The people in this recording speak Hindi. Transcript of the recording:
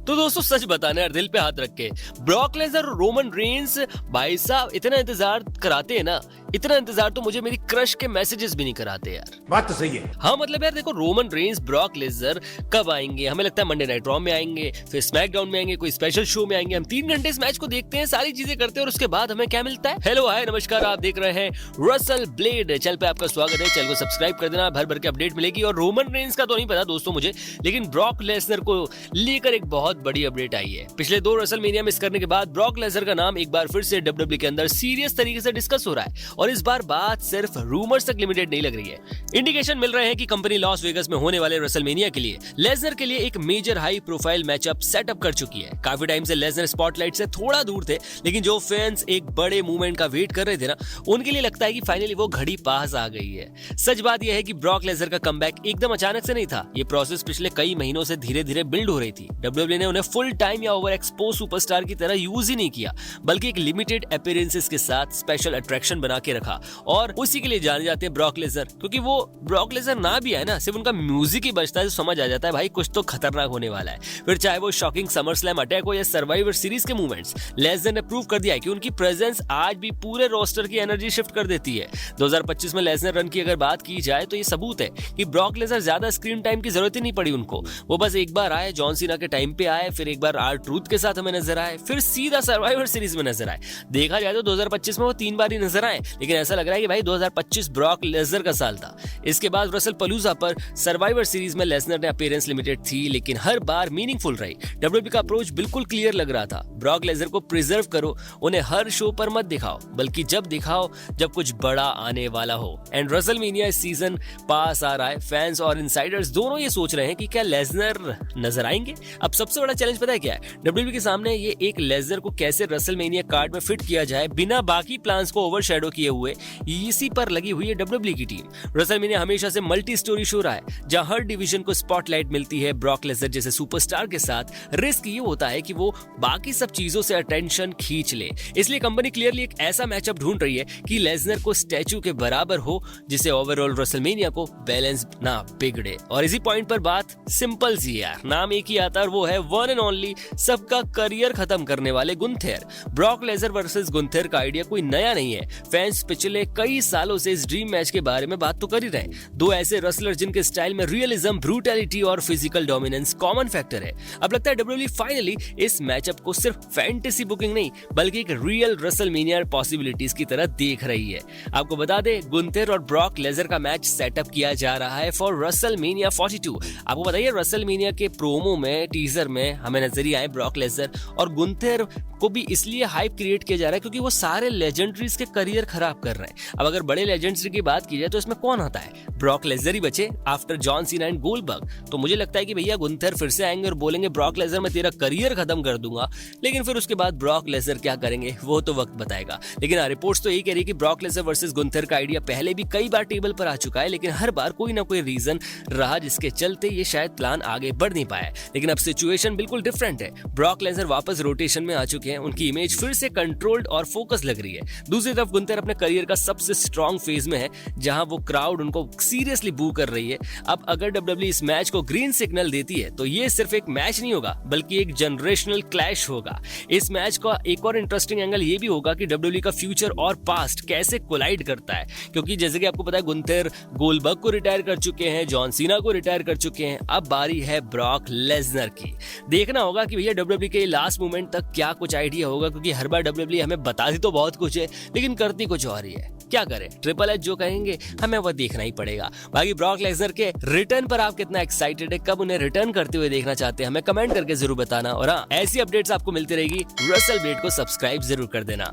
तो दोस्तों सच बताना यार, दिल पे हाथ रख के, ब्रॉक लेसनर और रोमन रेंस भाई साहब इतना इंतजार कराते हैं ना, इतना इंतजार तो मुझे मेरी क्रश के मैसेजेस भी नहीं कराते यार। बात तो सही है। हाँ मतलब यार देखो, रोमन रेंस ब्रॉक लेसनर कब आएंगे? हमें लगता है मंडे नाइट रॉ में आएंगे, फिर स्मैकडाउन में आएंगे, कोई स्पेशल शो में आएंगे। हम 3 घंटे इस मैच को देखते हैं, सारी चीजें करते हैं और उसके बाद हमें क्या मिलता है? हेलो हाय नमस्कार, आप देख रहे हैं रसल ब्लेड चैनल पे, आपका स्वागत है। चैनल को सब्सक्राइब कर देना, भर भर के अपडेट मिलेगी। और रोमन रेंस का तो नहीं पता दोस्तों मुझे, लेकिन ब्रॉक लेसनर को लेकर एक बहुत बड़ी अपडेट आई है। पिछले 2 रेसलमेनिया मिस करने के बाद ब्रॉक लेसनर का नाम एक बार फिर से डब्ल्यूडब्ल्यूई के अंदर सीरियस तरीके से डिस्कस हो रहा है, और इस बार बात सिर्फ रूमर्स तक लिमिटेड नहीं लग रही है। इंडिकेशन मिल रहे हैं कि कंपनी लॉस वेगस में होने वाले रेसलमेनिया के लिए लेसनर के लिए एक major high profile matchup setup कर चुकी है। काफी टाइम से लेसनर स्पॉटलाइट से थोड़ा दूर थे, लेकिन जो फैंस एक बड़े मूवमेंट का वेट कर रहे थे ना, उनके लिए लगता है कि फाइनली वो घड़ी पास आ गई है। सच बात यह है कि ब्रॉक लेसनर का कमबैक एकदम अचानक से नहीं था। ये प्रोसेस पिछले कई महीनों से धीरे धीरे बिल्ड हो रही थी। डब्ल्यूडब्ल्यूई ने उन्हें फुल टाइम या ओवर एक्सपोज सुपरस्टार की तरह यूज ही नहीं किया, बल्कि एक लिमिटेड अपीयरेंसेस के साथ स्पेशल अट्रैक्शन बना के रखा। और उसी के लिए जाने जाते हैं ब्रॉक लेसनर, क्योंकि वो ब्रॉक लेसनर ना भी है ना, सिर्फ उनका म्यूजिक ही बजता है तो समझ आ जाता है भाई कुछ तो खतरनाक होने वाला है। फिर चाहे वो शॉकिंग समर स्लैम अटैक हो या सर्वाइवर सीरीज के मूवमेंट्स, लेसनर ने प्रूव कर दिया है कि उनकी प्रेजेंस आज भी पूरे रोस्टर की एनर्जी शिफ्ट कर देती है। 2025 में लेसनर रन की अगर बात की जाए तो ये सबूत है कि ब्रॉक लेसनर ज्यादा स्क्रीन टाइम की जरूरत ही नहीं पड़ी उनको। वो बस एक बार आए, जॉन सीना के टाइम पे आए, फिर एक बार R-Truth के साथ हमें नजर आए, फिर सीधा सर्वाइवर सीरीज में नजर आए। देखा जाए तो 2025 में वो 3 बार ही नजर आए, लेकिन ऐसा लग रहा है कि भाई 2025 ब्रॉक लेसनर का साल था। इसके बाद रसल पलूजा पर सर्वाइवर सीरीज में लेसनर ने अपीयरेंस लिमिटेड थी, लेकिन हर बार मीनिंगफुल रही। डब्ल्यूडब्ल्यूई का अप्रोच बिल्कुल क्लियर लग रहा था, ब्रॉक लेसनर को प्रिजर्व करो, उन्हें हर शो पर मत दिखाओ, बल्कि जब दिखाओ जब कुछ बड़ा आने वाला हो। एंड रेसलमेनिया इस सीजन पास आ रहा है, फैंस और इनसाइडर्स दोनों ये सोच रहे हैं कि क्या लेसनर नजर आएंगे। अब सबसे बड़ा चैलेंज पता है क्या है? डब्ल्यूडब्ल्यूई के सामने ये एक लेसनर को कैसे रेसलमेनिया कार्ड में फिट किया जाए बिना बाकी प्लान्स को ओवरशैडो किए हुए। इसी पर लगी हुई है डब्ल्यूडब्ल्यूई की टीम। रेसलमेनिया हमेशा से मल्टी स्टोरी शो रहा है, जहां हर डिवीजन को स्पॉटलाइट मिलती है। ब्रॉक लेसनर जैसे सुपरस्टार के साथ रिस्क ये होता है कि वो बाकी सब चीजों से अटेंशन खींच ले, इसलिए कंपनी क्लियरली एक ऐसा मैचअप ढूंढ रही है कि लेसनर को स्टैचू के बराबर हो, जिससे ओवरऑल रेसलमेनिया को बैलेंस ना बिगड़े। और इसी पॉइंट पर बात सिंपल सी है यार, नाम एक ही आता है और वो है वन एंड ओनली, सबका करियर खत्म करने वाले गुंथेर। ब्रॉक लेसनर वर्सेस गुंथेर का आइडिया कोई नया नहीं है। फैंस पिछले कई सालों से इस ड्रीम मैच के बारे में बात तो कर ही रहे हैं। 2 ऐसे रेसलर जिनके स्टाइल में रियलिज्म, ब्रूटैलिटी और फिजिकल डोमिनेंस कॉमन फैक्टर है। अब लगता है डब्ल्यूडब्ल्यूई फाइनली इस मैचअप को सिर्फ फैंटेसी बुकिंग नहीं, बल्कि एक रियल रेसलमेनिया पॉसिबिलिटीज की तरह देख रही है। आपको बता दें, गुंथेर और ब्रॉक लेसनर का मैच सेटअप किया जा रहा है फॉर रेसलमेनिया 42। आपको बताइए, रेसलमेनिया के प्रोमो में, टीजर में हमें नजर ही आए ब्रॉक लेसनर और गुंथेर को भी इसलिए हाइप क्रिएट किया जा रहा है क्योंकि वो सारे लेजेंडरीज के करियर खराब कर रहे हैं। अब अगर बड़े लेजेंड्स की बात की जाए तो इसमें कौन आता है? ब्रॉक लेसनर ही बचे after John Cena and Goldberg. तो मुझे लगता है कि भैया गुंथेर फिर से आएंगे और बोलेंगे ब्रॉक लेसनर मैं तेरा करियर खत्म कर दूंगा, लेकिन फिर उसके बाद ब्रॉक लेसनर क्या करेंगे वो तो वक्त बताएगा। लेकिन रिपोर्ट्स तो यही कह रही है कि ब्रॉक लेसनर वर्सेस गुंथेर का आइडिया पहले भी कई बार टेबल पर आ चुका है, लेकिन हर बार कोई ना कोई रीजन रहा जिसके चलते ये शायद प्लान आगे बढ़ नहीं पाया। लेकिन अब सिचुएशन बिल्कुल डिफरेंट है। ब्रॉक लेसनर वापस रोटेशन में आ चुके हैं, उनकी इमेज फिर से कंट्रोल्ड और फोकस लग रही है। दूसरी तरफ गुंथेर अपने करियर का सबसे स्ट्रॉन्ग फेज में है, जहां वो क्राउड उनको सीरियसली बू कर रही है। अब अगर डब्ल्यूडब्ल्यूई इस मैच को ग्रीन सिग्नल देती है तो ये सिर्फ एक मैच नहीं होगा, बल्कि एक जनरेशनल क्लैश होगा। इस मैच का एक और इंटरेस्टिंग एंगल ये भी होगा कि डब्ल्यूडब्ल्यूई का फ्यूचर और पास्ट कैसे कोलाइड करता है, क्योंकि जैसे कि आपको पता है गुंथेर गोल्डबर्ग को रिटायर कर चुके हैं, जॉन सीना को रिटायर कर चुके हैं, अब बारी है ब्रॉक लेसनर की। देखना होगा कि भैया डब्ल्यूडब्ल्यूई के लास्ट मोमेंट तक क्या कुछ आइडिया होगा, क्योंकि हर बार डब्ल्यूडब्ल्यूई हमें बताती तो बहुत कुछ है, लेकिन करती कुछ और ही है। क्या करें, ट्रिपल एच जो कहेंगे हमें वो देखना ही पड़ेगा। बाकी ब्रॉक लेसनर के रिटर्न पर आप कितना एक्साइटेड है, कब उन्हें रिटर्न करते हुए देखना चाहते हैं, हमें कमेंट करके जरूर बताना। और हाँ, ऐसी अपडेट्स आपको मिलती रहेगी, रसल ब्लेड को सब्सक्राइब जरूर कर देना।